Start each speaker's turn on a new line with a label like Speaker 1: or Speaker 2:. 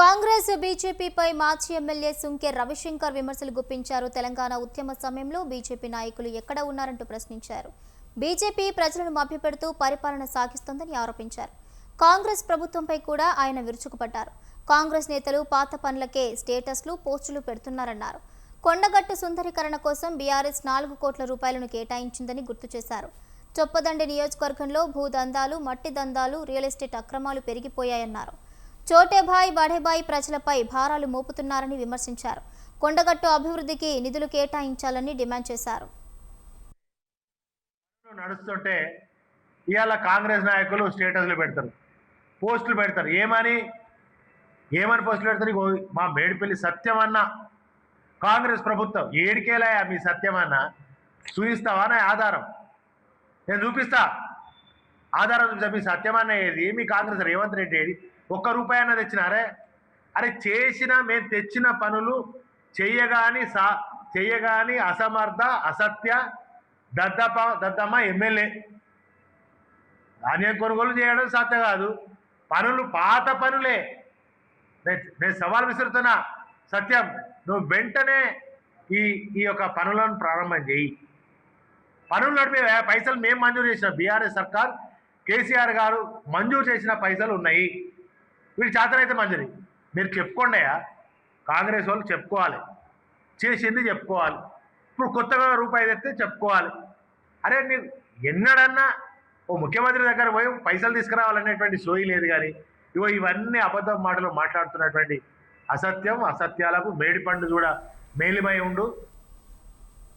Speaker 1: కాంగ్రెస్ బీజేపీపై మాజీ ఎమ్మెల్యే సుంకె రవిశంకర్ విమర్శలు గుప్పించారు. తెలంగాణ ఉద్యమ సమయంలో బీజేపీ నాయకులు ఎక్కడ ఉన్నారంటూ ప్రశ్నించారు. బీజేపీ ప్రజలను మభ్యపెడుతూ పరిపాలన సాగిస్తోందని ఆరోపించారు. కాంగ్రెస్ ప్రభుత్వంపై కూడా ఆయన విరుచుకుపడ్డారు. కాంగ్రెస్ నేతలు పాత పనులకే స్టేటస్లు, పోస్టులు పెడుతున్నారన్నారు. కొండగట్టు సుందరీకరణ కోసం బీఆర్ఎస్ 4 కోట్ల రూపాయలను కేటాయించిందని గుర్తు చేశారు. చొప్పదండి నియోజకవర్గంలో భూదందాలు, మట్టి దందాలు, రియల్ ఎస్టేట్ అక్రమాలు పెరిగిపోయాయన్నారు. చోటేభాయ్, బడేభాయ్ ప్రజలపై భారాలు మోపుతున్నారని విమర్శించారు. కొండగట్టు అభివృద్ధికి నిధులు కేటాయించాలని డిమాండ్ చేశారు.
Speaker 2: నడుస్తుంటే ఇవాళ కాంగ్రెస్ నాయకులు స్టేటస్లు పెడతారు, పోస్టులు పెడతారు. ఏమని పోస్టులు పెడతారు? మా మేడిపల్లి సత్యమన్న కాంగ్రెస్ ప్రభుత్వం ఏడికేలా మీ సత్యమన్న చూపిస్తావా? నా ఆధారం నేను చూపిస్తా. ఆధారం చూపిస్తా. మీ సత్యమన్న ఏది? మీ కాంగ్రెస్ రేవంత్ రెడ్డి ఏది? 1 రూపాయి అన్న తెచ్చినారే? అరే మేము తెచ్చిన పనులు చెయ్యగాని అసమర్థ, అసత్య, దద్దమ్మ ఎమ్మెల్యే ధాన్యం కొనుగోలు చేయడం సత్య కాదు. పనులు పాత పనులే. నేను సవాల్ విసురుతున్నా. సత్యం, నువ్వు వెంటనే ఈ యొక్క పనులను ప్రారంభం చేయి. పనులు నడిపే పైసలు మేము మంజూరు చేసిన బీఆర్ఎస్ సర్కార్, కేసీఆర్ గారు మంజూరు చేసిన పైసలు ఉన్నాయి. వీళ్ళు చేతనైతే మంజూరి మీరు చెప్పుకోండియా. కాంగ్రెస్ వాళ్ళు చెప్పుకోవాలి, చేసింది చెప్పుకోవాలి. ఇప్పుడు కొత్తగా రూపాయి తెస్తే చెప్పుకోవాలి. అరే నీకు ఎన్నడన్నా ఓ ముఖ్యమంత్రి దగ్గర పోయి పైసలు తీసుకురావాలనేటువంటి సోయి లేదు. కానీ ఇవన్నీ అబద్ధం మాటలు మాట్లాడుతున్నటువంటి అసత్యాలకు మేడిపండు కూడా మేలిమై ఉండు.